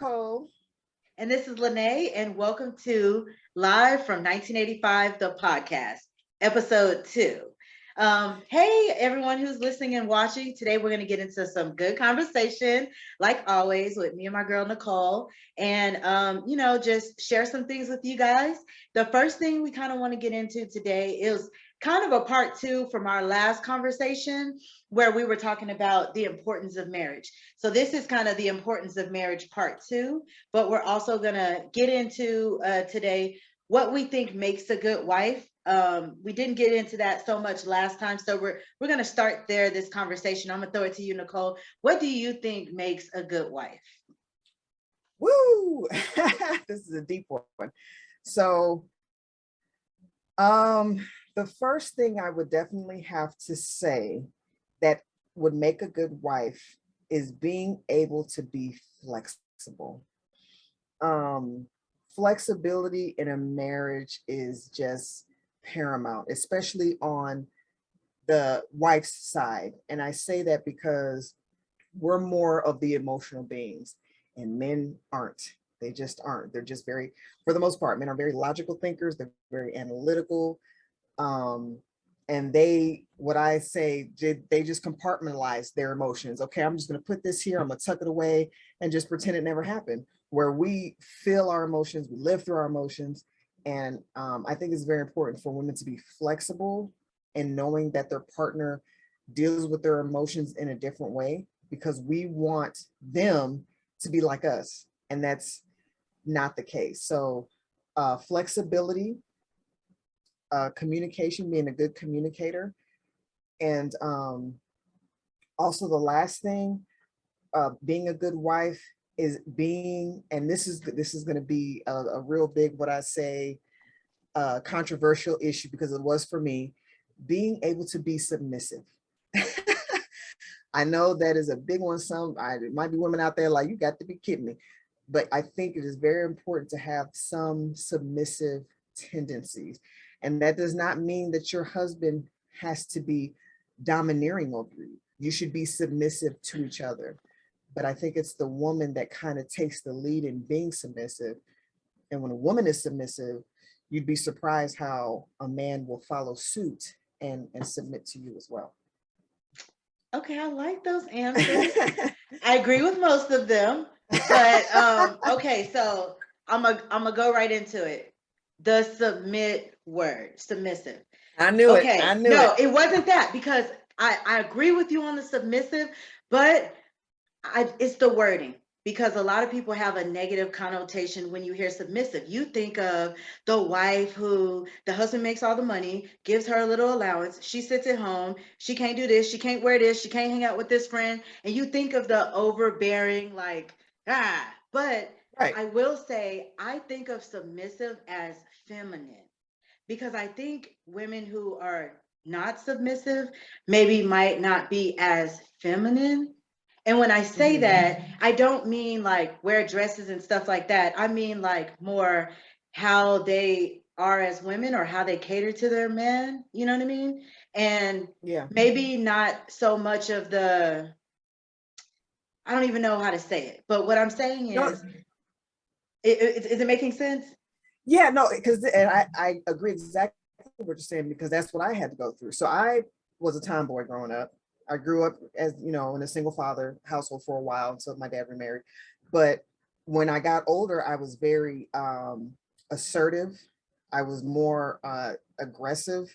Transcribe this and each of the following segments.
Nicole. And this is Lenee, and welcome to Live from 1985, the podcast, episode 2. Hey, everyone who's listening and watching. Today, we're going to get into some good conversation, like always, with me and my girl, Nicole, and, just share some things with you guys. The first thing we kind of want to get into today is kind of a part 2 from our last conversation where we were talking about the importance of marriage. So this is kind of the importance of marriage part 2, but we're also going to get into today what we think makes a good wife. We didn't get into that so much last time, so we're going to start there, this conversation. I'm going to throw it to you, Nicole. What do you think makes a good wife? Woo! This is a deep one. So, the first thing I would definitely have to say that would make a good wife is being able to be flexible. Flexibility in a marriage is just paramount, especially on the wife's side. And I say that because we're more of the emotional beings and men aren't. They just aren't. They're just very, for the most part, men are very logical thinkers. They're very analytical. And what I say, they just compartmentalize their emotions. Okay, I'm just going to put this here. I'm going to tuck it away and just pretend it never happened. Where we feel our emotions, we live through our emotions. And I think it's very important for women to be flexible and knowing that their partner deals with their emotions in a different way, because we want them to be like us. And that's not the case. So flexibility, communication, being a good communicator. And also the last thing, being a good wife is being, and this is going to be a real big, what I say, controversial issue, because it was for me, being able to be submissive. I know that is a big one. It might be women out there like, you got to be kidding me. But I think it is very important to have some submissive tendencies. And that does not mean that your husband has to be domineering over you. You should be submissive to each other. But I think it's the woman that kind of takes the lead in being submissive. And when a woman is submissive, you'd be surprised how a man will follow suit and submit to you as well. Okay, I like those answers. I agree with most of them, but okay, so I'm gonna go right into it. The submit word, submissive. I knew it. I Okay, knew no, it. it wasn't that, because I agree with you on the submissive, but it's the wording, because a lot of people have a negative connotation when you hear submissive. You think of the wife who the husband makes all the money, gives her a little allowance, she sits at home, she can't do this, she can't wear this, she can't hang out with this friend, and you think of the overbearing, like, but Right. I will say I think of submissive as feminine, because I think women who are not submissive maybe might not be as feminine. And when I say that, I don't mean like wear dresses and stuff like that. I mean like more how they are as women, or how they cater to their men. You know what I mean? And Yeah. maybe not so much of the, I don't even know how to say it, but what I'm saying No, is, is it making sense? yeah, no, because I agree exactly what you're saying, because that's what I had to go through. So I was a tomboy growing up. I grew up, as you know, in a single father household for a while until my dad remarried. But when I got older, I was very assertive. I was more aggressive.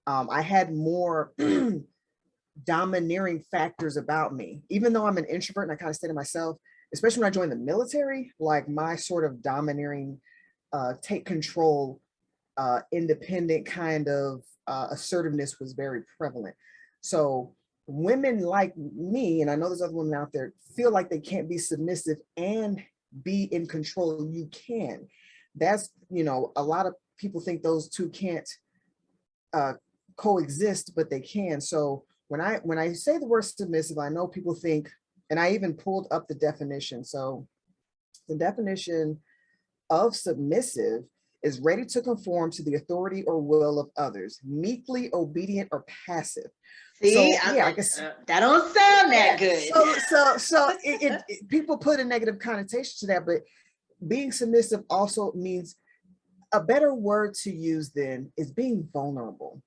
I had more domineering factors about me, even though I'm an introvert and I kind of stay to myself. Especially when I joined the military, like my sort of domineering, take control, independent kind of assertiveness was very prevalent. So women like me, and I know there's other women out there, feel like they can't be submissive and be in control. You can. That's, a lot of people think those two can't uh, coexist, but they can. So when I say the word submissive, I know people think, and I even pulled up the definition. So the definition of submissive is ready to conform to the authority or will of others, meekly obedient or passive. See, So yeah, I guess that don't sound yeah. that good. People put a negative connotation to that, but being submissive also means, a better word to use then is being vulnerable.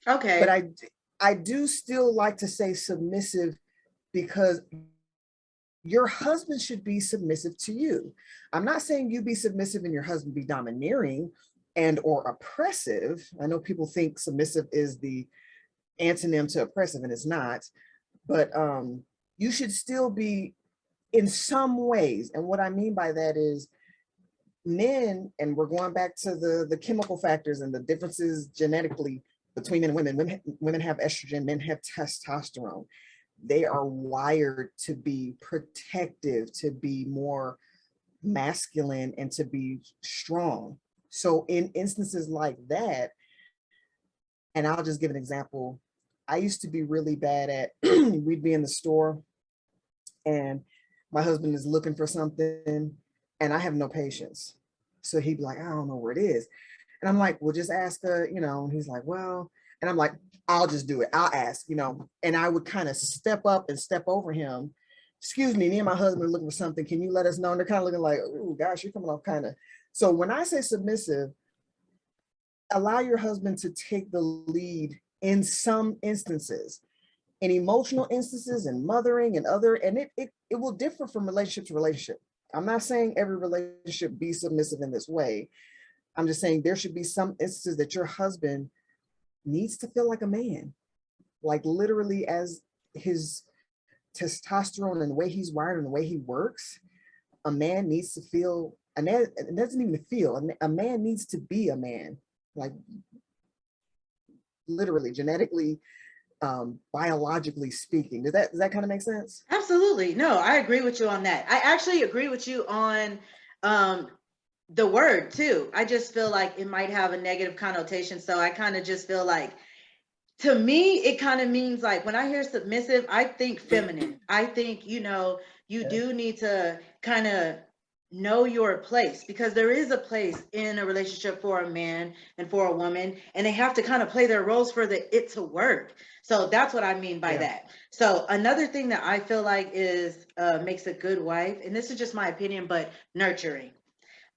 But Okay. I do still like to say submissive, because your husband should be submissive to you. I'm not saying you be submissive and your husband be domineering and or oppressive. I know people think submissive is the antonym to oppressive, and it's not. But you should still be in some ways. And what I mean by that is, men, and we're going back to the chemical factors and the differences genetically between men and women. Women have estrogen, men have testosterone. They are wired to be protective, to be more masculine, and to be strong. So in instances like that, and I'll just give an example. I used to be really bad at we'd be in the store and my husband is looking for something and I have no patience. So he'd be like, I don't know where it is. And I'm like, well, just ask her, and he's like, well, and I'm like, I'll just do it. I'll ask, and I would kind of step up and step over him. Excuse me and my husband are looking for something. Can you let us know? And they're kind of looking like, oh gosh, you're coming off kind of. So when I say submissive, allow your husband to take the lead in some instances, in emotional instances and mothering and other, and it will differ from relationship to relationship. I'm not saying every relationship be submissive in this way. I'm just saying there should be some instances that your husband needs to feel like a man, like literally, as his testosterone and the way he's wired and the way he works. A man needs to feel, and it doesn't even feel, a man needs to be a man, like literally, genetically, biologically speaking. Does that kind of make sense? Absolutely. No, I agree with you on that. I actually agree with you on um, the word too. I just feel like it might have a negative connotation. So I kind of just feel like, to me, it kind of means like, when I hear submissive, I think feminine. I think, you Yeah. do need to kind of know your place, because there is a place in a relationship for a man and for a woman, and they have to kind of play their roles for it to work. So that's what I mean by Yeah. that. So another thing that I feel like is makes a good wife, and this is just my opinion, but nurturing.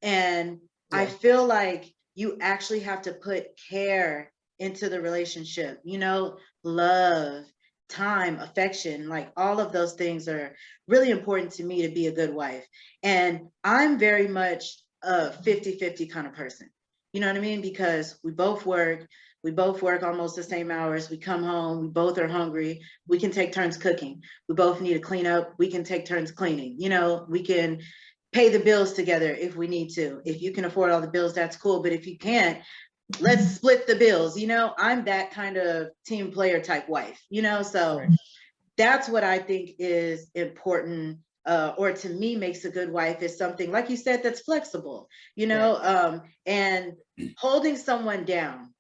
And I Yeah. feel like you actually have to put care into the relationship, love, time, affection, like all of those things are really important to me to be a good wife. And I'm very much a 50-50 kind of person. You know what I mean? Because we both work almost the same hours. We come home, we both are hungry. We can take turns cooking. We both need to clean up. We can take turns cleaning. We can pay the bills together if we need to. If you can afford all the bills, that's cool. But if you can't, let's split the bills. I'm that kind of team player type wife, so Right. that's what I think is important. Or to me makes a good wife is something, like you said, that's flexible, Right. and holding someone down,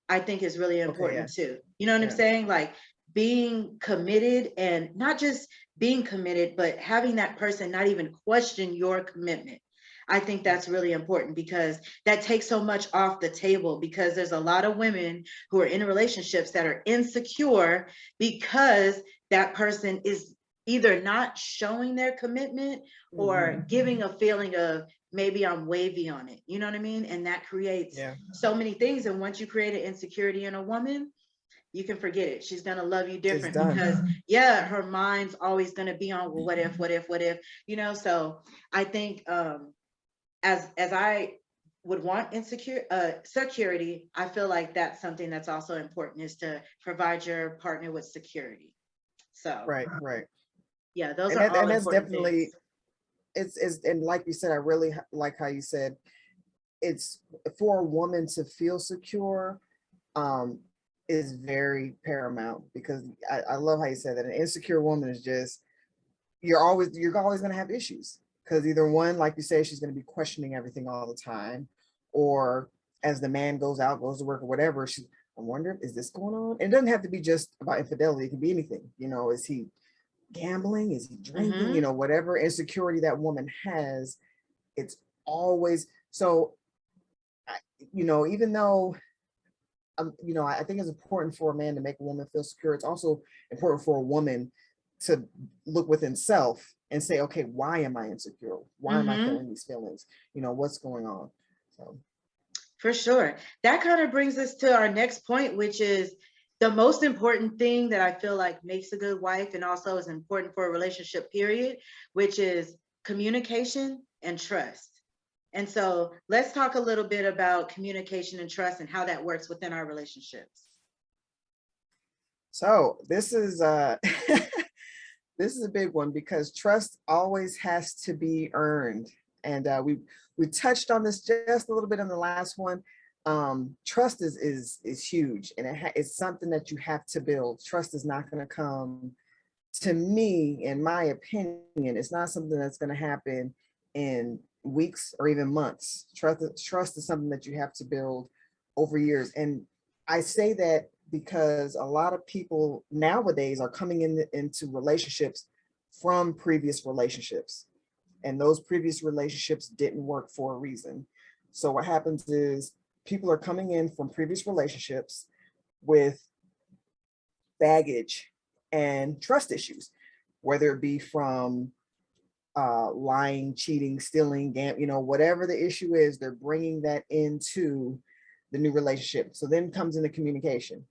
I think, is really Okay. Yeah. important too. You know what I'm Yeah. saying? Like being committed, and not just being committed, but having that person not even question your commitment. I think Yeah. that's really important, because that takes so much off the table, because there's a lot of women who are in relationships that are insecure because that person is either not showing their commitment or Mhm. giving a feeling of, maybe I'm wavy on it. You know what I mean? And that creates Yeah. so many things. And once you create an insecurity in a woman, you can forget it. She's going to love you It's different, done. because yeah, her mind's always going to be on, well, what if, so I think as I would want security, I feel like that's something that's also important, is to provide your partner with security. So Right. Right. yeah, those And are that, all and that's important things. definitely, it's and like you said, I really like how you said, it's for a woman to feel secure, um is very paramount, because I love how you said that an insecure woman is just, you're always going to have issues, because either one, like you say, she's going to be questioning everything all the time, or as the man goes to work or whatever, I wonder, is this going on? It doesn't have to be just about infidelity. It can be anything. Is he gambling? Is he drinking? Hmm. Whatever insecurity that woman has, it's always so. you know, even though, you know, I think it's important for a man to make a woman feel secure. It's also important for a woman to look within self and say, okay, why am I insecure? Why am I Mm-hmm. feeling these feelings? You know, what's going on? So, For sure. That kind of brings us to our next point, which is the most important thing that I feel like makes a good wife and also is important for a relationship, period, which is communication and trust. And so let's talk a little bit about communication and trust and how that works within our relationships. so this is this is a big one because trust always has to be earned. And we touched on this just a little bit in the last one. Trust is huge, and it's something that you have to build. Trust is not going to come, to me, in my opinion, it's not something that's going to happen in weeks or even months. Trust is something that you have to build over years. And I say that because a lot of people nowadays are coming into relationships from previous relationships, and those previous relationships didn't work for a reason. So what happens is people are coming in from previous relationships with baggage and trust issues, whether it be from lying, cheating, stealing, you know, whatever the issue is, they're bringing that into the new relationship. So then comes into communication.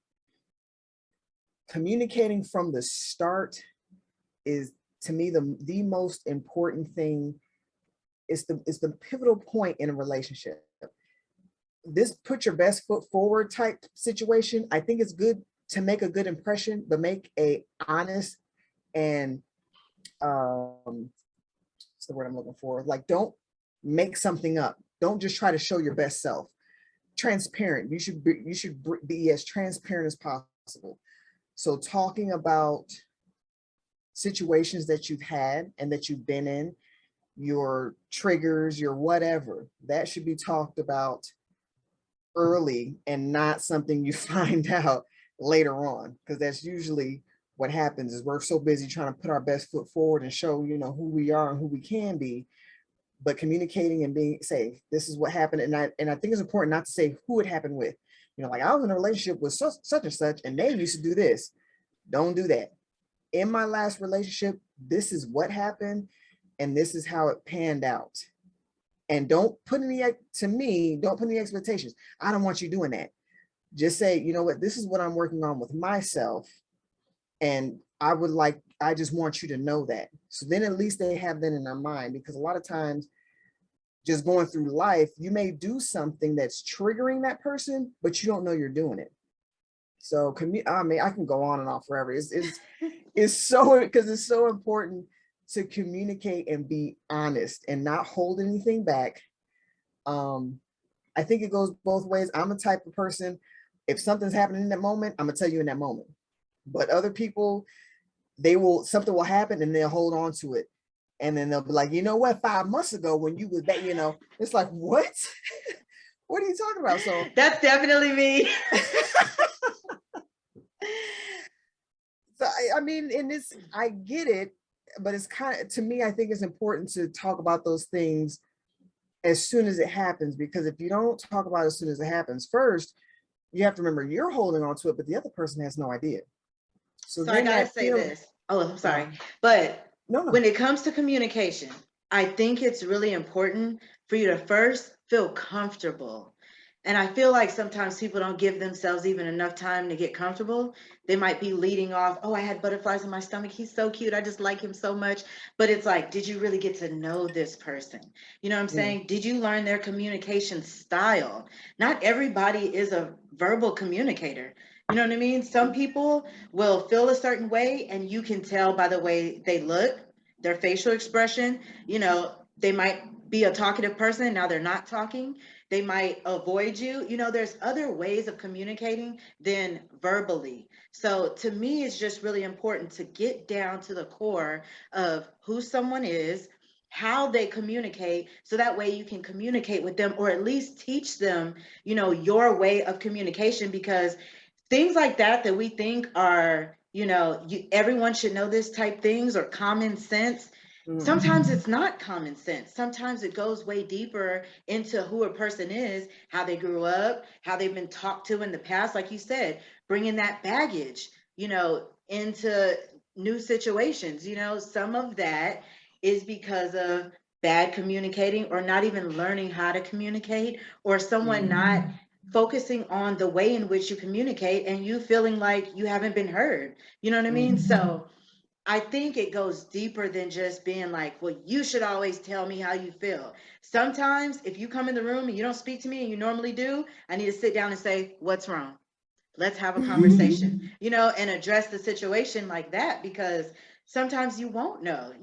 Communicating from the start is, to me, the most important thing. Is the pivotal point in a relationship. This put your best foot forward type situation, I think it's good to make a good impression, but make a honest and what's the word I'm looking for? Like, don't make something up. Don't just try to show your best self. Transparent. You should be as transparent as possible. So talking about situations that you've had and that you've been in, your triggers, your whatever, that should be talked about early and not something you find out later on, because that's usually what happens. Is we're so busy trying to put our best foot forward and show, you know, who we are and who we can be, but communicating and being say, this is what happened. And I think it's important not to say who it happened with. You know, like, I was in a relationship with such and such and they used to do this. Don't do that. In my last relationship, this is what happened and this is how it panned out. And don't put any, to me, don't put any expectations. I don't want you doing that. Just say, you know what, this is what I'm working on with myself. And I just want you to know that. So then at least they have that in their mind, because a lot of times just going through life, you may do something that's triggering that person, but you don't know you're doing it. So I mean, I can go on and on forever. It's so, because it's so important to communicate and be honest and not hold anything back. I think it goes both ways. I'm the type of person, if something's happening in that moment, I'm gonna tell you in that moment. But other people, something will happen and they'll hold on to it. And then they'll be like, you know what, 5 months ago when you was that, you know, it's like, what? What are you talking about? So that's definitely me. So I mean, in this, I get it, but it's kind of, to me, I think it's important to talk about those things as soon as it happens, because if you don't talk about it as soon as it happens, first, you have to remember you're holding on to it, but the other person has no idea. So So I then gotta that say feeling, this. Oh, I'm sorry. But no, when it comes to communication, I think it's really important for you to first feel comfortable. And I feel like sometimes people don't give themselves even enough time to get comfortable. They might be leading off, oh, I had butterflies in my stomach. He's so cute. I just like him so much. But it's like, did you really get to know this person? You know what I'm saying? Did you learn their communication style? Not everybody is a verbal communicator. You know what I mean? Some people will feel a certain way, and you can tell by the way they look, their facial expression. You know, they might be a talkative person, now they're not talking. They might avoid you. You know, there's other ways of communicating than verbally. So to me, it's just really important to get down to the core of who someone is, how they communicate, so that way you can communicate with them, or at least teach them, you know, your way of communication. Because things like that we think are, you know, everyone should know this type things or common sense, Sometimes it's not common sense. Sometimes it goes way deeper into who a person is, how they grew up, how they've been talked to in the past. Like you said, bringing that baggage, into new situations. Some of that is because of bad communicating or not even learning how to communicate, or someone not focusing on the way in which you communicate and you feeling like you haven't been heard. You know what I mean? So I think it goes deeper than just being like, well, you should always tell me how you feel. Sometimes if you come in the room and you don't speak to me and you normally do, I need to sit down and say, what's wrong? Let's have a conversation, and address the situation like that, because sometimes you won't know,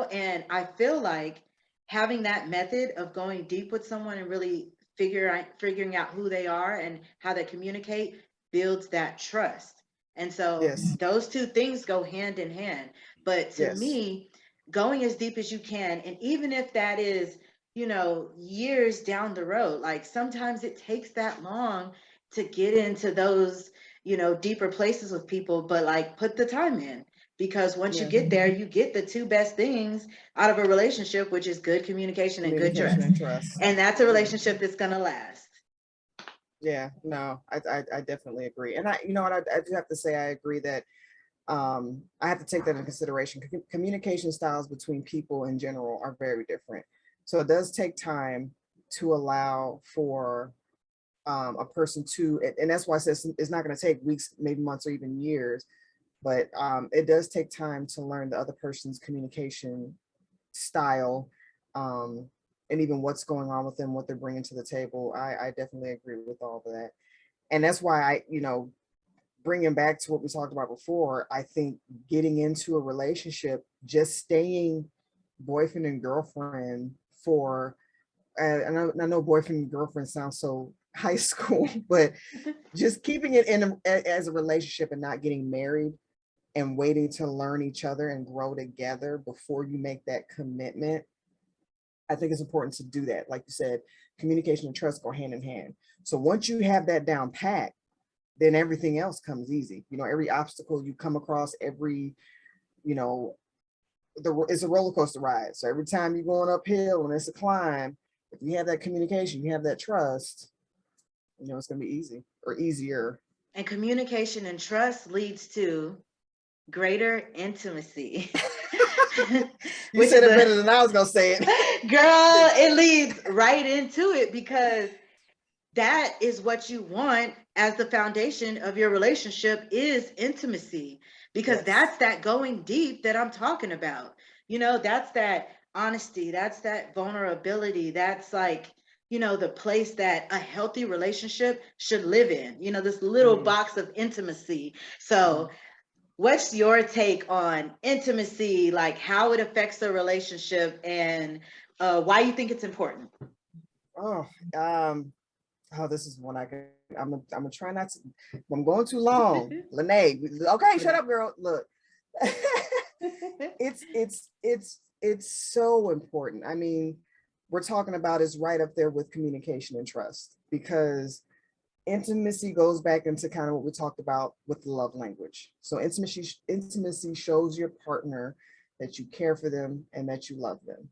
and I feel like having that method of going deep with someone and really figuring out who they are and how they communicate builds that trust. And so Yes. those two things go hand in hand. But to Yes. me, going as deep as you can, and even if that is, years down the road, like sometimes it takes that long to get into those, deeper places with people, but like put the time in, because once you Yeah. get there, you get the two best things out of a relationship, which is good communication and good Communication trust. and trust. And that's a Yeah. relationship that's going to last. Yeah. No, I definitely agree. And you know what, I do have to say, I agree that I have to take that into consideration. Communication styles between people in general are very different. So it does take time to allow for a person to, and that's why I said it's not going to take weeks, maybe months, or even years, but it does take time to learn the other person's communication style, um, and even what's going on with them, what they're bringing to the table. I definitely agree with all of that. And that's why bringing back to what we talked about before, I think getting into a relationship, just staying boyfriend and girlfriend for, I know boyfriend and girlfriend sounds so high school, but just keeping it as a relationship and not getting married and waiting to learn each other and grow together before you make that commitment. I think it's important to do that. Like you said, communication and trust go hand in hand. So once you have that down pat, then everything else comes easy. Every obstacle you come across, you know, it's a roller coaster ride. So every time you're going uphill and it's a climb, if you have that communication, you have that trust, it's going to be easy or easier. And communication and trust leads to greater intimacy. You Which said is it a better than I was going to say it. girl, it leads right into it, because that is what you want as the foundation of your relationship is intimacy, because Yes. that's that going deep that I'm talking about. That's that honesty, that's that vulnerability, that's like, the place that a healthy relationship should live in, this little Mm, box of intimacy. So mm. what's your take on intimacy, like how it affects a relationship, and why you think it's important? Oh, this is one I can. I'm gonna try not to. I'm going too long. Lenee, okay, shut up, girl. Look, it's so important. I mean, we're talking about is right up there with communication and trust, because intimacy goes back into kind of what we talked about with the love language. So intimacy shows your partner that you care for them and that you love them.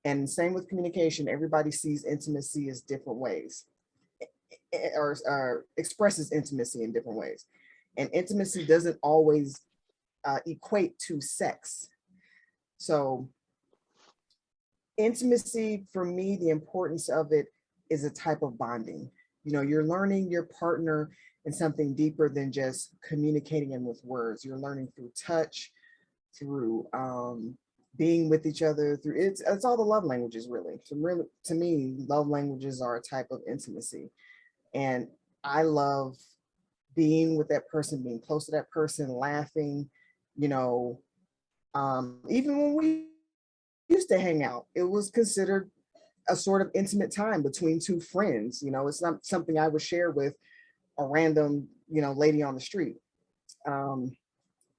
And same with communication, everybody sees intimacy as different ways, or expresses intimacy in different ways. And intimacy doesn't always equate to sex. So intimacy, for me, the importance of it is a type of bonding. You're learning your partner in something deeper than just communicating in with words. You're learning through touch, through being with each other, through it's all the love languages, really. To me, love languages are a type of intimacy. And I love being with that person, being close to that person, laughing, you know, even when we used to hang out, it was considered a sort of intimate time between two friends. It's not something I would share with a random, lady on the street. Um,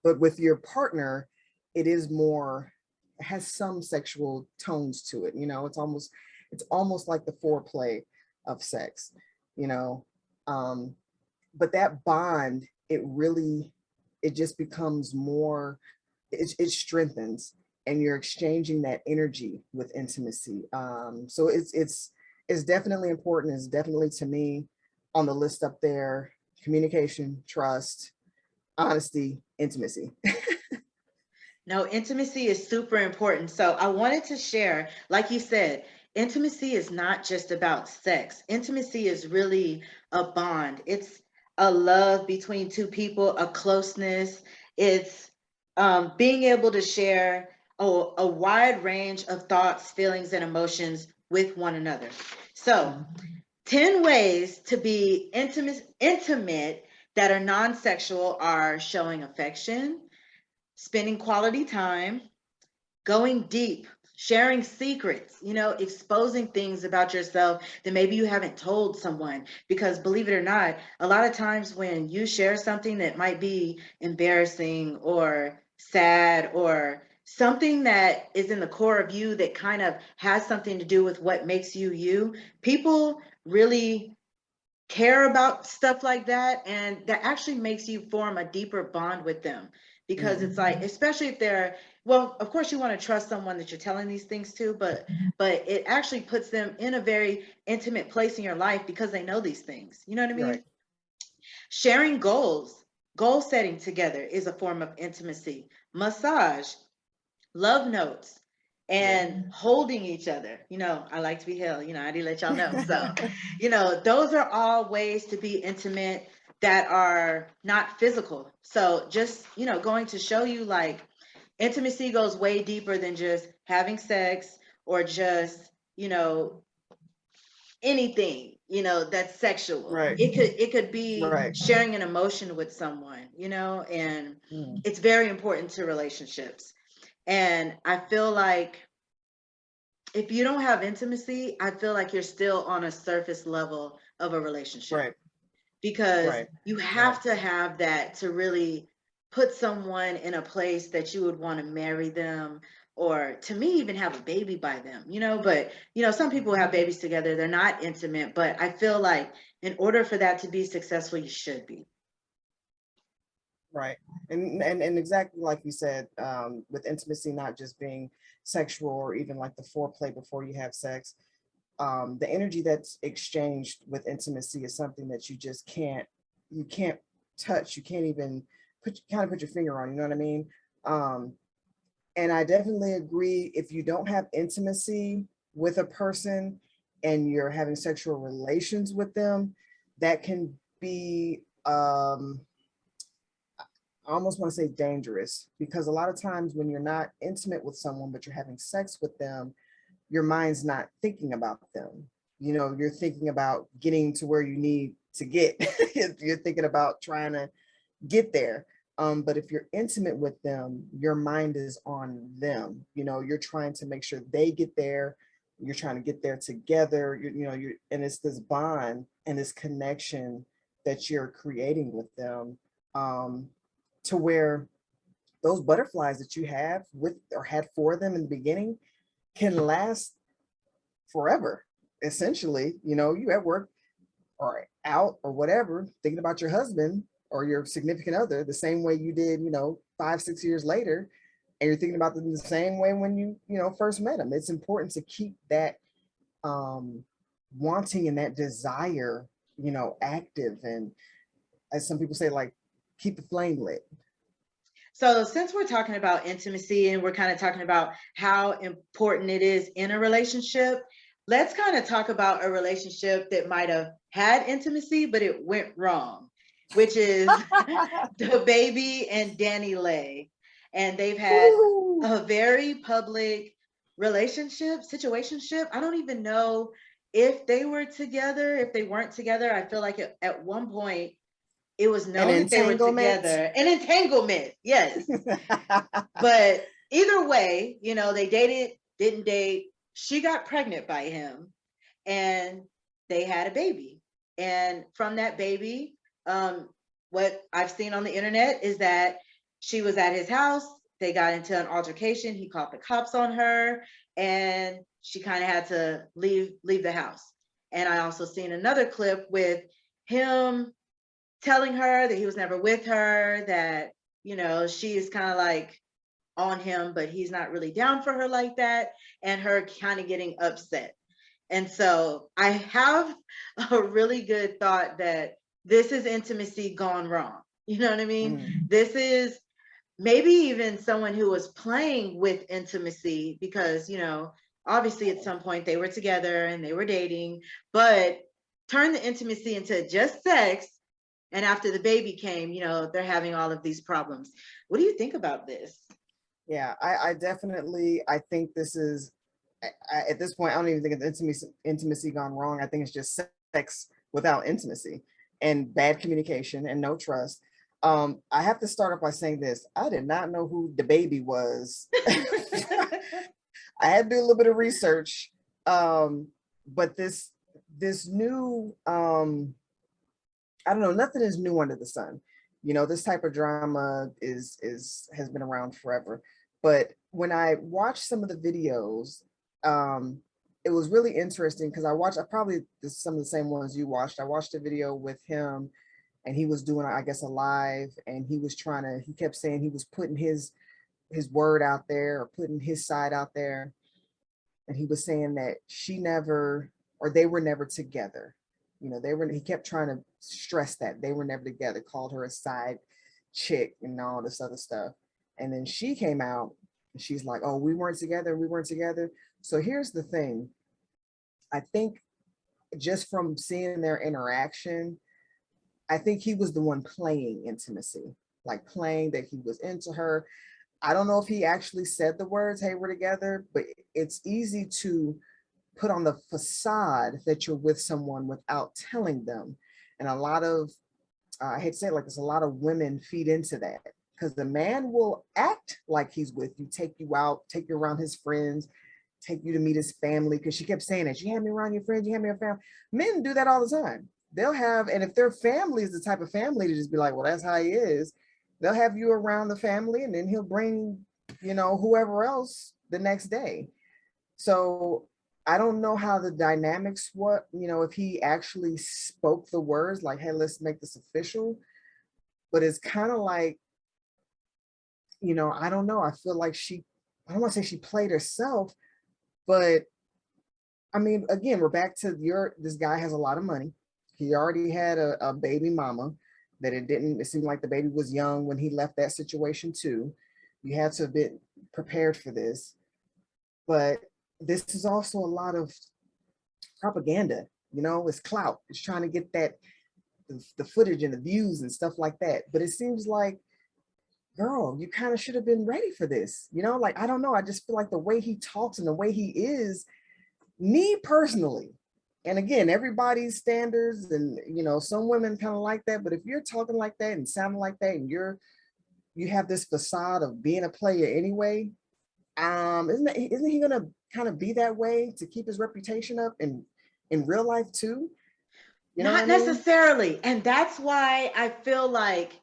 but with your partner, it is more, it has some sexual tones to it. It's almost like the foreplay of sex, you know. Um, but that bond, it just becomes more, it strengthens. and you're exchanging that energy with intimacy. So it's definitely important. It's definitely, to me, on the list up there: communication, trust, honesty, intimacy. No, intimacy is super important. So I wanted to share, like you said, intimacy is not just about sex. Intimacy is really a bond. It's a love between two people, a closeness. It's being able to share a wide range of thoughts, feelings, and emotions with one another. So, 10 ways to be intimate that are non-sexual are showing affection, spending quality time, going deep, sharing secrets, exposing things about yourself that maybe you haven't told someone. Because believe it or not, a lot of times when you share something that might be embarrassing or sad or something that is in the core of you that kind of has something to do with what makes you you, people really care about stuff like that, and that actually makes you form a deeper bond with them, because it's like, especially if they're, well, of course you want to trust someone that you're telling these things to, but it actually puts them in a very intimate place in your life because they know these things, you know what I mean? Right. Sharing goals, goal setting together is a form of intimacy. Massage, love notes, Yeah. and holding each other. I like to be held, I did let y'all know. So, those are all ways to be intimate that are not physical. So just, going to show you, like, intimacy goes way deeper than just having sex or just, anything, that's sexual. Right. It could be Right. sharing an emotion with someone, and Mm. it's very important to relationships. And I feel like if you don't have intimacy, I feel like you're still on a surface level of a relationship, Right. because Right. you Right. have to have that to really put someone in a place that you would want to marry them, or to me, even have a baby by them, but some people have babies together, they're not intimate, but I feel like in order for that to be successful, you should be. Right. And exactly like you said, with intimacy not just being sexual or even like the foreplay before you have sex, the energy that's exchanged with intimacy is something that you can't touch. You can't even put your finger on, you know what I mean? Um, and I definitely agree, if you don't have intimacy with a person and you're having sexual relations with them, that can be, I almost want to say dangerous, because a lot of times when you're not intimate with someone, but you're having sex with them, your mind's not thinking about them. You're thinking about getting to where you need to get. You're thinking about trying to get there. But if you're intimate with them, your mind is on them. You're trying to make sure they get there. You're trying to get there together. And it's this bond and this connection that you're creating with them, um, to where those butterflies that you have with or had for them in the beginning can last forever. Essentially, you at work or out or whatever, thinking about your husband or your significant other the same way you did, 5, 6 years later, and you're thinking about them the same way when you first met them. It's important to keep that wanting and that desire, active, and, as some people say, like, keep the flame lit. So, since we're talking about intimacy and we're kind of talking about how important it is in a relationship, let's kind of talk about a relationship that might have had intimacy, but it went wrong, which is the baby and Danny Lay. And they've had Woo! a very public situationship. I don't even know if they were together, if they weren't together. I feel like at one point it was An known that they were entanglement. together. An entanglement, yes. But either way, they dated, didn't date. She got pregnant by him, and they had a baby. And from that baby, what I've seen on the internet is that she was at his house. They got into an altercation. He called the cops on her, and she kind of had to leave the house. And I also seen another clip with him telling her that he was never with her, that, she is kind of like on him, but he's not really down for her like that, and her kind of getting upset. And so I have a really good thought that this is intimacy gone wrong. You know what I mean? This is maybe even someone who was playing with intimacy because, obviously at some point they were together and they were dating, but turn the intimacy into just sex. And after the baby came, they're having all of these problems. What do you think about this? Yeah, I definitely, I think this is, at this point, I don't even think it's intimacy gone wrong. I think it's just sex without intimacy and bad communication and no trust. I have to start off by saying this. I did not know who the baby was. I had to do a little bit of research. But this new, I don't know, nothing is new under the sun. This type of drama has been around forever. But when I watched some of the videos, it was really interesting because I probably some of the same ones you watched. I watched a video with him and he was doing, I guess, a live, and he kept saying he was putting his word out there or putting his side out there. And he was saying that she never, or they were never together. He kept trying to stress that they were never together, called her a side chick and all this other stuff. And then she came out and she's like, oh, we weren't together. We weren't together. So here's the thing. I think just from seeing their interaction, I think he was the one playing intimacy, like playing that he was into her. I don't know if he actually said the words, hey, we're together, but it's easy to put on the facade that you're with someone without telling them. And a lot of, I hate to say it like this, a lot of women feed into that because the man will act like he's with you, take you out, take you around his friends, take you to meet his family. Because she kept saying that, you had me around your friends, you had me around family. Men do that all the time. They'll have, and if their family is the type of family to just be like, well, that's how he is, they'll have you around the family and then he'll bring, whoever else the next day. So I don't know how the dynamics, if he actually spoke the words like, hey, let's make this official. But it's kind of like, I don't know. I feel like I don't want to say she played herself, but I mean, again, we're back to this guy has a lot of money. He already had a baby mama it seemed like the baby was young when he left that situation too. You had to have been prepared for this. But this is also a lot of propaganda, it's clout. It's trying to get the footage and the views and stuff like that. But it seems like, girl, you kind of should have been ready for this. Like, I don't know. I just feel like the way he talks and the way he is, me personally, and again, everybody's standards and, some women kind of like that. But if you're talking like that and sounding like that and you have this facade of being a player anyway, isn't he gonna kind of be that way to keep his reputation up in real life too? Not necessarily. And that's why I feel like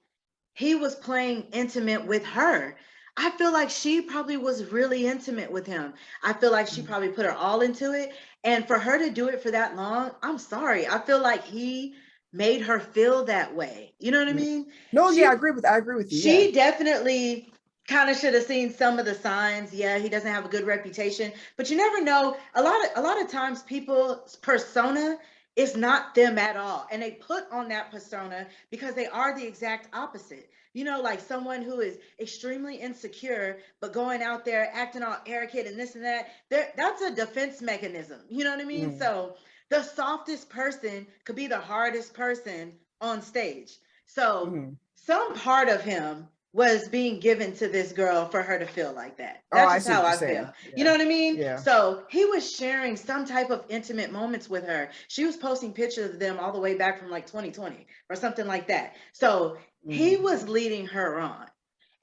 he was playing intimate with her. I feel like she probably was really intimate with him. I feel like she probably put her all into it. And for her to do it for that long, I'm sorry. I feel like he made her feel that way. You know what I mean? No, yeah, I agree with you. She definitely kind of should have seen some of the signs. Yeah, he doesn't have a good reputation, but you never know. A lot of times people's persona is not them at all, and they put on that persona because they are the exact opposite. Like someone who is extremely insecure, but going out there acting all arrogant and this and that. That's a defense mechanism. You know what I mean? So the softest person could be the hardest person on stage. So some part of him was being given to this girl for her to feel like that. That's just how I feel. Yeah. You know what I mean? Yeah. So he was sharing some type of intimate moments with her. She was posting pictures of them all the way back from like 2020 or something like that. So he was leading her on.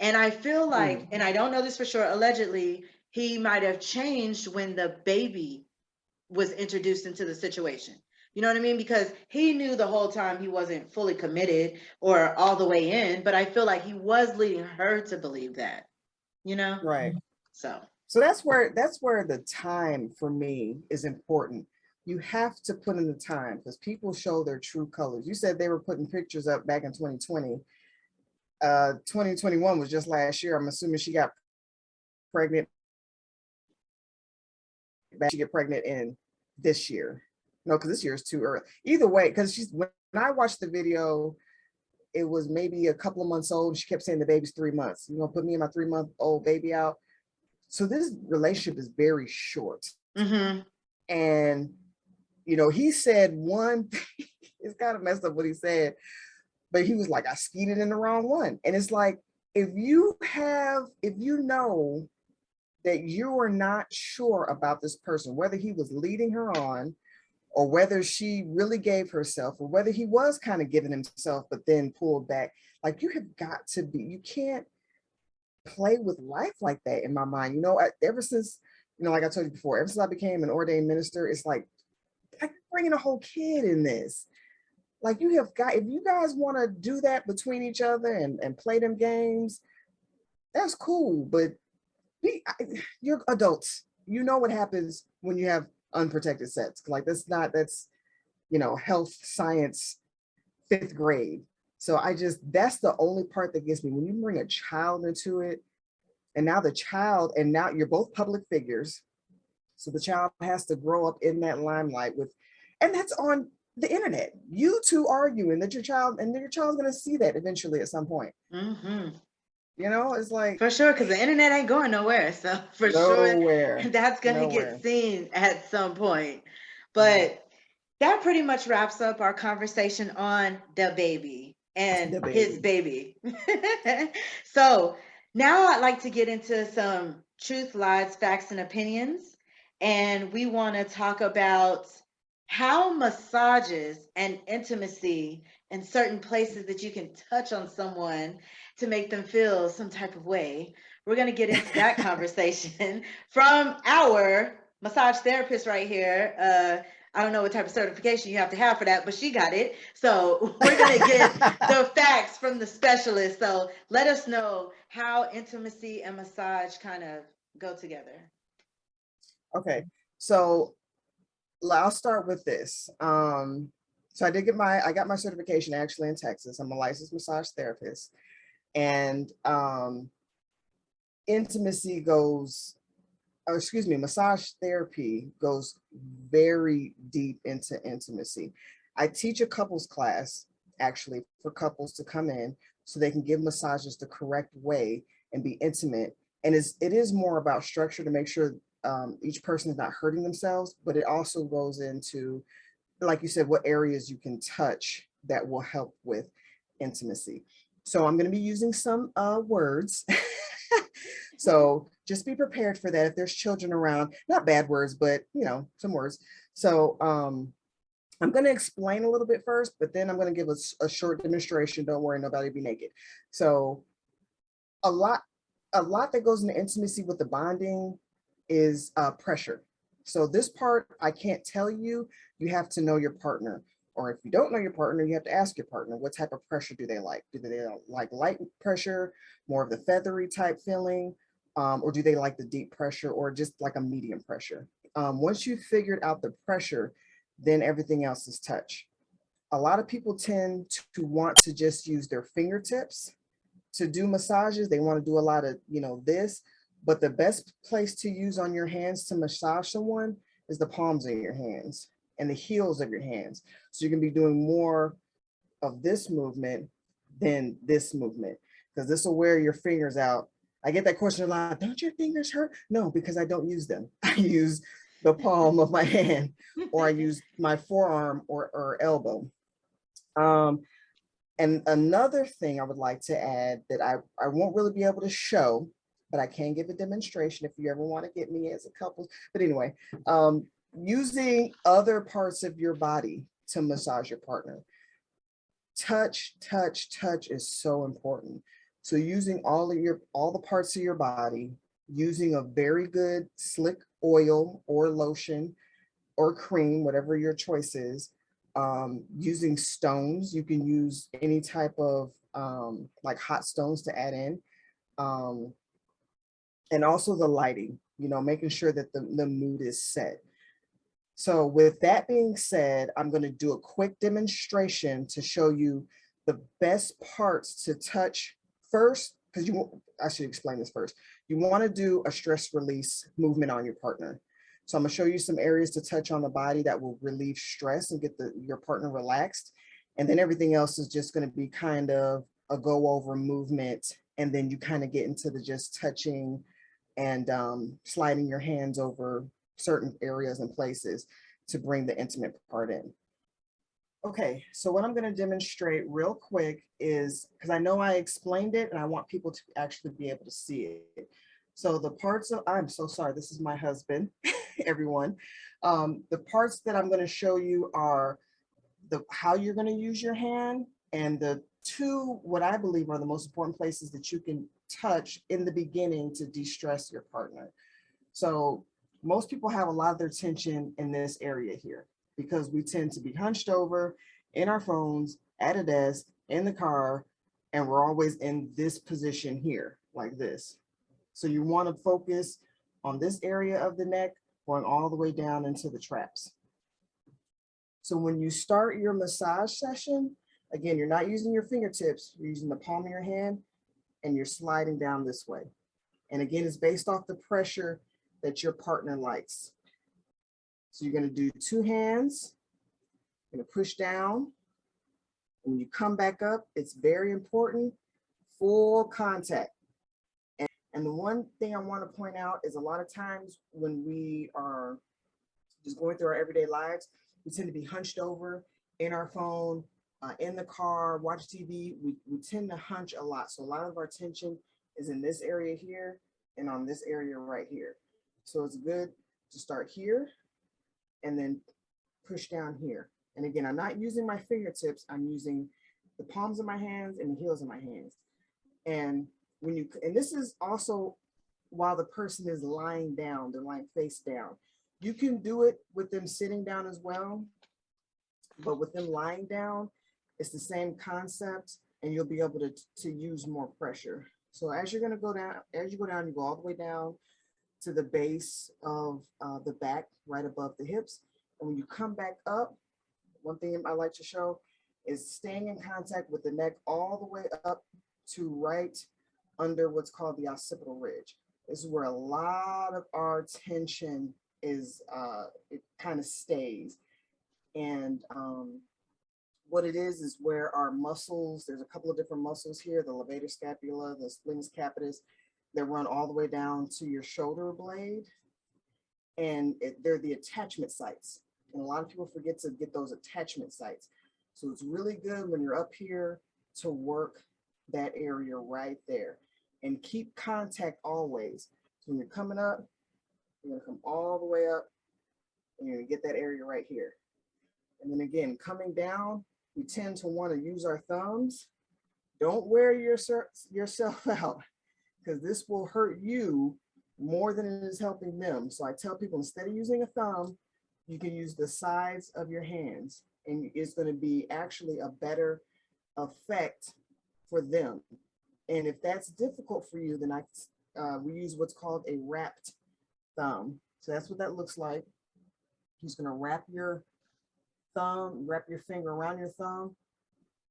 And I feel like, and I don't know this for sure, allegedly, he might have changed when the baby was introduced into the situation. You know what I mean? Because he knew the whole time he wasn't fully committed or all the way in, but I feel like he was leading her to believe that, Right. So that's where the time for me is important. You have to put in the time because people show their true colors. You said they were putting pictures up back in 2020. 2021 was just last year. I'm assuming she got pregnant. She get pregnant in this year. No, because this year is too early. Either way, because when I watched the video, it was maybe a couple of months old. She kept saying the baby's 3 months. You know, put me and my 3-month-old baby out. So this relationship is very short. Mm-hmm. And, you know, he said one thing, it's kind of messed up what he said, but he was like, I skeeted in the wrong one. And it's like, if you know that you are not sure about this person, whether he was leading her on, or whether she really gave herself, or whether he was kind of giving himself, but then pulled back, like you have got to be, you can't play with life like that in my mind. You know, ever since, you know, like I told you before, ever since I became an ordained minister, it's like bringing a whole kid in this. Like you have got, if you guys want to do that between each other and play them games, that's cool. But you're adults. You know what happens when you have unprotected sex. Like that's, you know, health science, 5th grade. So that's the only part that gets me. When you bring a child into it, and now you're both public figures. So the child has to grow up in that limelight and that's on the internet. You two arguing that your child's going to see that eventually at some point. Mm-hmm. You know, it's like for sure, because the internet ain't going nowhere. So for nowhere, sure, that's gonna get seen at some point. But that pretty much wraps up our conversation on the baby and his baby. So now I'd like to get into some truth, lies, facts, and opinions. And we want to talk about how massages and intimacy in certain places that you can touch on someone to make them feel some type of way. We're going to get into that conversation from our massage therapist right here. I don't know what type of certification you have to have for that, but she got it. So we're going to get the facts from the specialist. So let us know how intimacy and massage kind of go together. Okay. So I'll start with this. So I got my certification actually in Texas. I'm a licensed massage therapist, and massage therapy goes very deep into intimacy. I teach a couples class actually for couples to come in so they can give massages the correct way and be intimate. And it is more about structure to make sure each person is not hurting themselves, but it also goes into, like you said, what areas you can touch that will help with intimacy. So I'm going to be using some words. So just be prepared for that. If there's children around, not bad words, but you know, some words. So I'm going to explain a little bit first, but then I'm going to give a short demonstration. Don't worry, nobody be naked. So a lot that goes into intimacy with the bonding is pressure. So this part, I can't tell you, you have to know your partner. Or if you don't know your partner, you have to ask your partner, what type of pressure do they like? Do they like light pressure, more of the feathery type feeling? Or do they like the deep pressure or just like a medium pressure? Once you've figured out the pressure, then everything else is touch. A lot of people tend to want to just use their fingertips to do massages. They want to do a lot of, you know, this, but the best place to use on your hands to massage someone is the palms of your hands and the heels of your hands. So you can be doing more of this movement than this movement, because this will wear your fingers out. I get that question a lot. Don't your fingers hurt? No, because I don't use them. I use the palm of my hand, or I use my forearm or elbow. And another thing I would like to add that I won't really be able to show, but I can give a demonstration if you ever want to get me as a couple. But anyway, using other parts of your body to massage your partner. Touch is so important. So using all the parts of your body, using a very good slick oil or lotion or cream, whatever your choice is. Using stones, you can use any type of like hot stones to add in. And also the lighting, you know, making sure that the mood is set. So with that being said, I'm going to do a quick demonstration to show you the best parts to touch first because I should explain this first. You want to do a stress release movement on your partner. So I'm gonna show you some areas to touch on the body that will relieve stress and get your partner relaxed. And then everything else is just gonna be kind of a go over movement. And then you kind of get into the just touching and sliding your hands over certain areas and places to bring the intimate part in. Okay, so what I'm going to demonstrate real quick is, because I know I explained it and I want people to actually be able to see it. So the parts of, I'm so sorry, this is my husband, everyone. The parts that I'm going to show you are how you're going to use your hand, and the two, what I believe are the most important places that you can touch in the beginning to de-stress your partner. So most people have a lot of their tension in this area here, because we tend to be hunched over in our phones, at a desk, in the car, and we're always in this position here, like this. So you want to focus on this area of the neck, going all the way down into the traps. So when you start your massage session, again, you're not using your fingertips, you're using the palm of your hand, and you're sliding down this way. And again, it's based off the pressure that your partner likes. So you're going to do two hands, you're going to push down. When you come back up, it's very important, full contact. And the one thing I want to point out is a lot of times when we are just going through our everyday lives, we tend to be hunched over in our phone, in the car, watch TV. We tend to hunch a lot. So a lot of our tension is in this area here and on this area right here. So it's good to start here and then push down here. And again, I'm not using my fingertips. I'm using the palms of my hands and the heels of my hands. And this is also while the person is lying down, they're lying face down. You can do it with them sitting down as well, but with them lying down, it's the same concept, and you'll be able to use more pressure. So as you're gonna go down, you go all the way down to the base of the back, right above the hips. And when you come back up, one thing I like to show is staying in contact with the neck all the way up to right under what's called the occipital ridge. This is where a lot of our tension is, it kind of stays. And what it is where our muscles, there's a couple of different muscles here, the levator scapula, the splenius capitis, that run all the way down to your shoulder blade. And they're the attachment sites. And a lot of people forget to get those attachment sites. So it's really good when you're up here to work that area right there. And keep contact always. So when you're coming up, you're gonna come all the way up and you're gonna get that area right here. And then again, coming down, we tend to want to use our thumbs. Don't wear yourself out, because this will hurt you more than it is helping them. So I tell people, instead of using a thumb, you can use the sides of your hands, and it's going to be actually a better effect for them. And if that's difficult for you, then we use what's called a wrapped thumb. So that's what that looks like. He's going to wrap your finger around your thumb,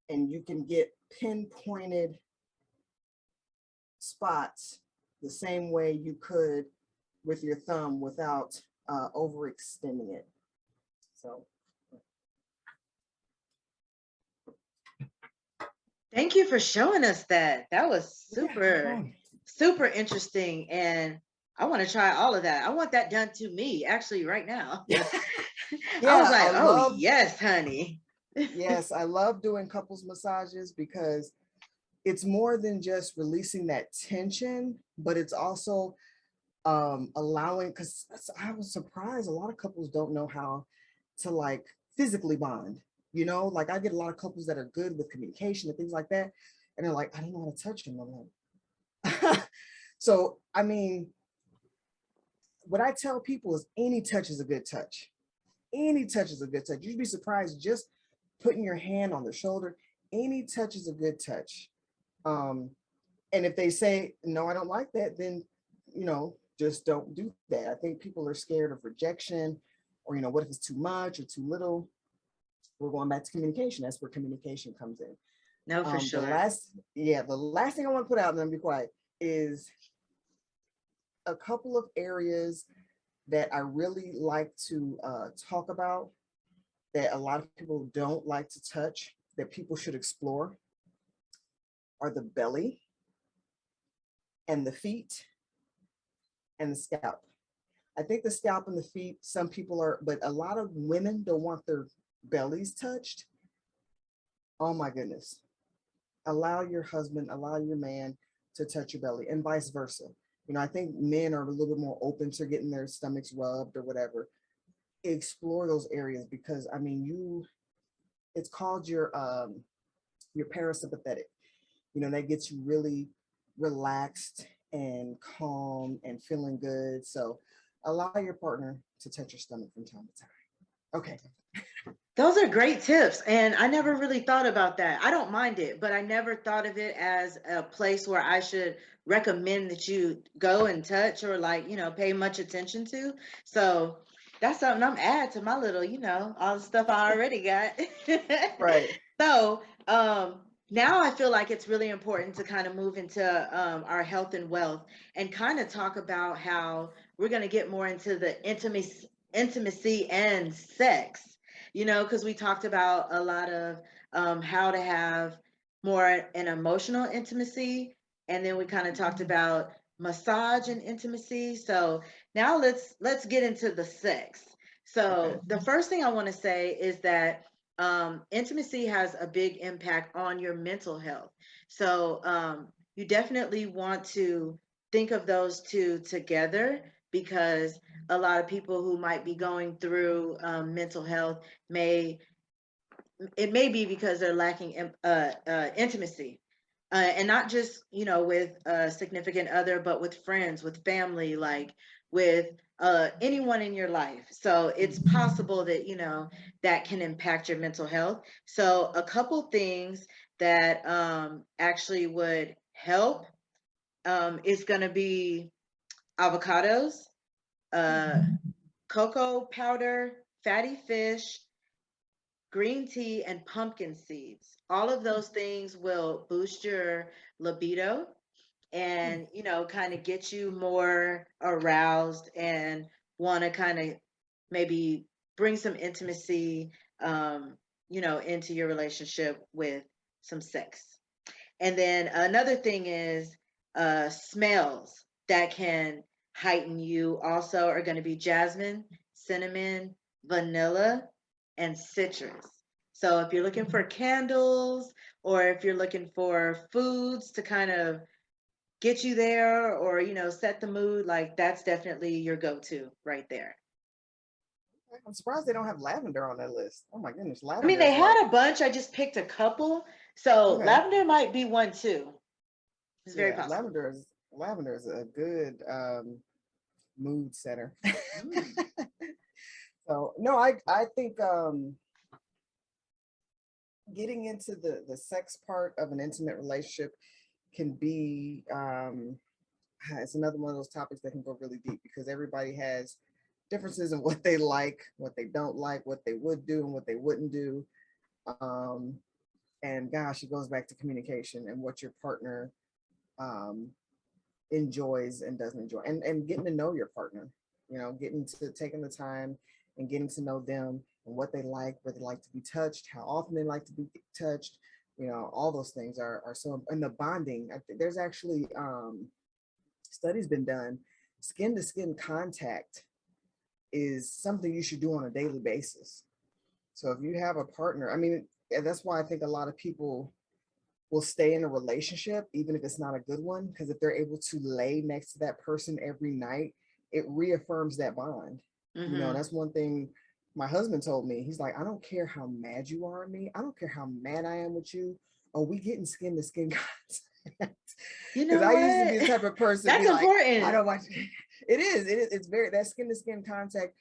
and you can get pinpointed spots the same way you could with your thumb without overextending it. So. Thank you for showing us that. That was super, Yeah. super interesting. And I want to try all of that. I want that done to me actually right now. Yeah. I was like, yes, honey. Yes, I love doing couples massages because it's more than just releasing that tension, but it's also allowing, because I was surprised a lot of couples don't know how to like physically bond. You know, like I get a lot of couples that are good with communication and things like that, and they're like, I don't know how to touch him. I'm like, so I mean, what I tell people is any touch is a good touch. Any touch is a good touch. You'd be surprised just putting your hand on their shoulder. Any touch is a good touch. And if they say, no, I don't like that, then, you know, just don't do that. I think people are scared of rejection, or, you know, what if it's too much or too little? We're going back to communication. That's where communication comes in. No, for The sure. last thing I want to put out, and then be quiet, is a couple of areas that I really like to talk about that a lot of people don't like to touch, that people should explore, are the belly and the feet and the scalp. I think the scalp and the feet, some people are, but a lot of women don't want their bellies touched. Oh my goodness. Allow your husband, allow your man to touch your belly, and vice versa. You know, I think men are a little bit more open to getting their stomachs rubbed or whatever. Explore those areas, because I mean, it's called your parasympathetic. You know, that gets you really relaxed and calm and feeling good. So allow your partner to touch your stomach from time to time. Okay. Those are great tips. And I never really thought about that. I don't mind it, but I never thought of it as a place where I should recommend that you go and touch or like, pay much attention to. So that's something I'm add to my little, all the stuff I already got. Right. So now I feel like it's really important to kind of move into our health and wealth and kind of talk about how we're going to get more into the intimacy and sex, because we talked about a lot of how to have more an emotional intimacy, and then we kind of talked about massage and intimacy. So now let's get into the sex. Okay. So the first thing I want to say is that intimacy has a big impact on your mental health. So you definitely want to think of those two together, because a lot of people who might be going through mental health may be because they're lacking intimacy, and not just with a significant other, but with friends, with family, like with anyone in your life. So it's possible that that can impact your mental health. So a couple things that actually would help is going to be avocados, uh, cocoa powder, fatty fish, green tea, and pumpkin seeds. All of those things will boost your libido and, kind of get you more aroused and want to kind of maybe bring some intimacy, into your relationship with some sex. And then another thing is smells that can heighten you also are going to be jasmine, cinnamon, vanilla, and citrus. So if you're looking for candles, or if you're looking for foods to kind of get you there, or set the mood, like that's definitely your go-to right there. I'm surprised they don't have lavender on that list. Oh my goodness, I mean, lavender they is like, had a bunch. I just picked a couple. So okay. lavender might be one too. It's very Yeah, possible. lavender is a good mood setter. Mm. So no, I think getting into the sex part of an intimate relationship can be it's another one of those topics that can go really deep, because everybody has differences in what they like, what they don't like, what they would do and what they wouldn't do. Um, and gosh, it goes back to communication and what your partner um, enjoys and doesn't enjoy, and getting to know your partner, getting to taking the time and getting to know them and what they like, where they like to be touched, how often they like to be touched. All those things are so, and the bonding. I think there's actually studies been done. Skin to skin contact is something you should do on a daily basis. So if you have a partner, I mean, that's why I think a lot of people will stay in a relationship, even if it's not a good one, because if they're able to lay next to that person every night, it reaffirms that bond. Mm-hmm. That's one thing my husband told me. He's like, I don't care how mad you are at me. I don't care how mad I am with you. Are we getting skin to skin contact? You Because know I used to be what? the type of person That's be like, I important. don't want you. It's very, that skin to skin contact.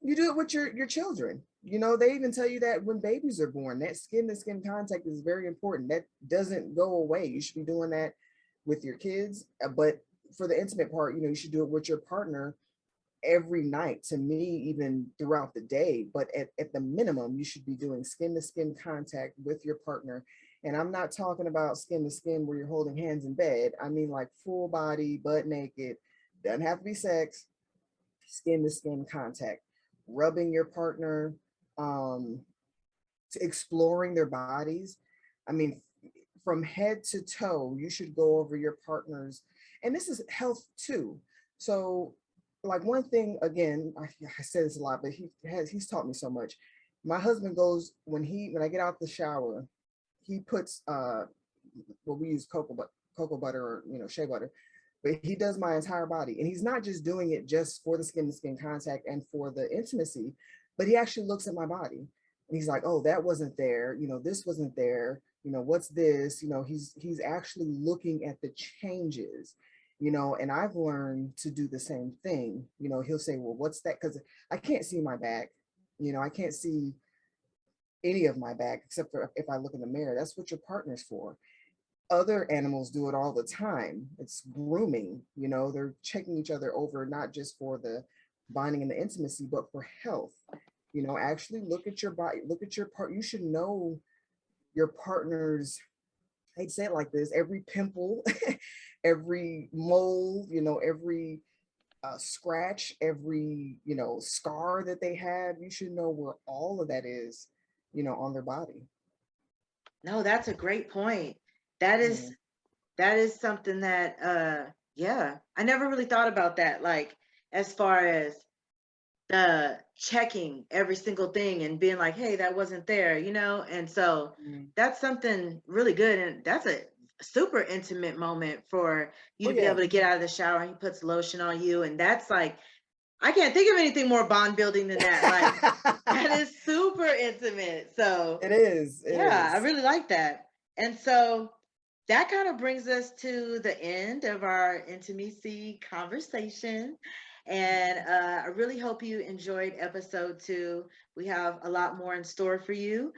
You do it with your children. They even tell you that when babies are born, that skin to skin contact is very important. That doesn't go away. You should be doing that with your kids. But for the intimate part, you should do it with your partner every night, to me, even throughout the day. But at the minimum, you should be doing skin to skin contact with your partner. And I'm not talking about skin to skin where you're holding hands in bed. I mean like full body, butt naked. Doesn't have to be sex, skin to skin contact, rubbing your partner, um, exploring their bodies. I mean, from head to toe, you should go over your partner's, and this is health too. So, like one thing again, I say this a lot, but he's taught me so much. My husband goes when I get out the shower, he puts well, we use cocoa butter or shea butter, but he does my entire body, and he's not just doing it just for the skin to skin contact and for the intimacy, but he actually looks at my body and he's like, oh, that wasn't there, this wasn't there, what's this, he's actually looking at the changes, and I've learned to do the same thing. He'll say, well, what's that? Because I can't see my back, I can't see any of my back except for if I look in the mirror. That's what your partner's for. Other animals do it all the time. It's grooming, they're checking each other over, not just for the bonding and the intimacy, but for health. Actually look at your body, look at your part. You should know your partner's, I'd say it like this, every pimple, every mole, every scratch, every, scar that they have. You should know where all of that is, on their body. No, that's a great point. That is that is something that yeah, I never really thought about that, like as far as the checking every single thing and being like, hey, that wasn't there, and so that's something really good, and that's a super intimate moment for you to be able to get out of the shower and he puts lotion on you, and that's like, I can't think of anything more bond building than that. Like that is super intimate. So it is. I really like that. And so that kind of brings us to the end of our intimacy conversation. And I really hope you enjoyed episode 2. We have a lot more in store for you.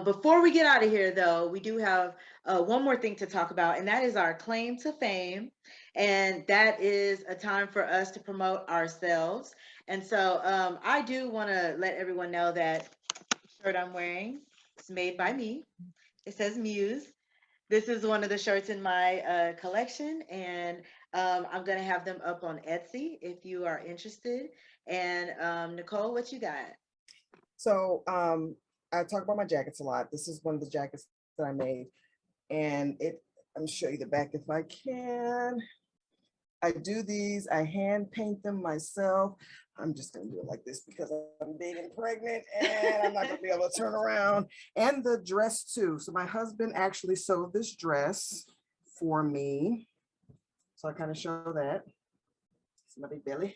Before we get out of here, though, we do have one more thing to talk about, and that is our claim to fame. And that is a time for us to promote ourselves. And so I do want to let everyone know that the shirt I'm wearing is made by me. It says Muse. This is one of the shirts in my collection, and I'm going to have them up on Etsy if you are interested. And Nicole, what you got? So I talk about my jackets a lot. This is one of the jackets that I made, and I'm show you the back if I can. I do these, I hand paint them myself. I'm just gonna do it like this because I'm big and pregnant and I'm not gonna be able to turn around. And the dress too. So my husband actually sewed this dress for me. So I kind of show that. It's my big belly.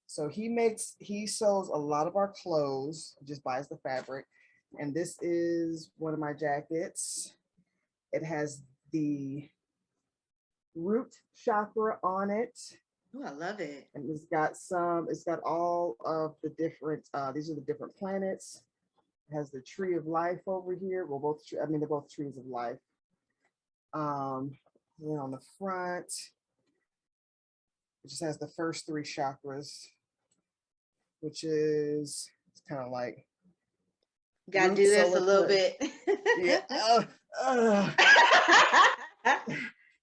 So he sews a lot of our clothes, just buys the fabric. And this is one of my jackets. It has the root chakra on it. Oh, I love it. And it's got all of the different, these are the different planets. It has the tree of life over here. Well, they're both trees of life. Then on the front, it just has the first 3 chakras, which is, it's kind of like, gotta do this a little bit. Yeah.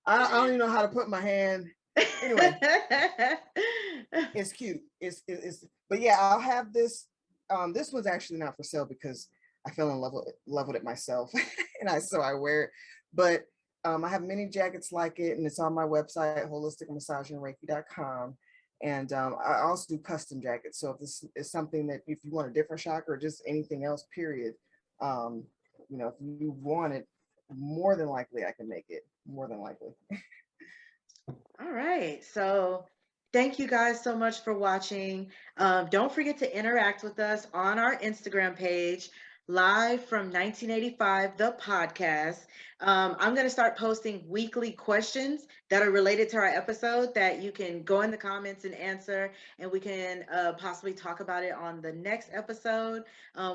I don't even know how to put my hand. Anyway, it's cute. It's but yeah, I'll have this. This one's actually not for sale because I fell in love with it myself, and so I wear it. But I have many jackets like it, and it's on my website, holisticmassageandreiki.com. And I also do custom jackets. So if this is something that if you want a different chakra or just anything else, period, if you want it, more than likely I can make it. More than likely. All right. So thank you guys so much for watching. Don't forget to interact with us on our Instagram page, Live from 1985, the podcast. I'm going to start posting weekly questions that are related to our episode that you can go in the comments and answer, and we can possibly talk about it on the next episode.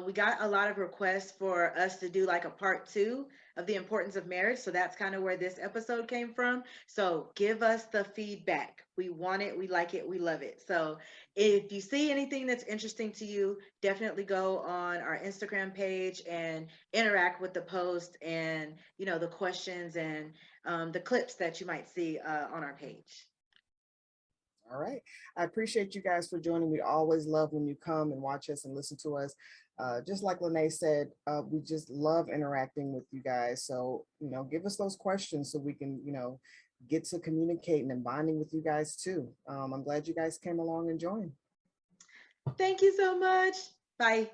We got a lot of requests for us to do like a part 2 of the importance of marriage. So that's kind of where this episode came from. So give us the feedback. We want it, we like it, we love it. So if you see anything that's interesting to you, definitely go on our Instagram page and interact with the post and, you know, the questions and the clips that you might see on our page. All right. I appreciate you guys for joining. We always love when you come and watch us and listen to us. Just like Lenee said, we just love interacting with you guys. So, you know, give us those questions so we can, you know, get to communicating and bonding with you guys too. I'm glad you guys came along and joined. Thank you so much. Bye.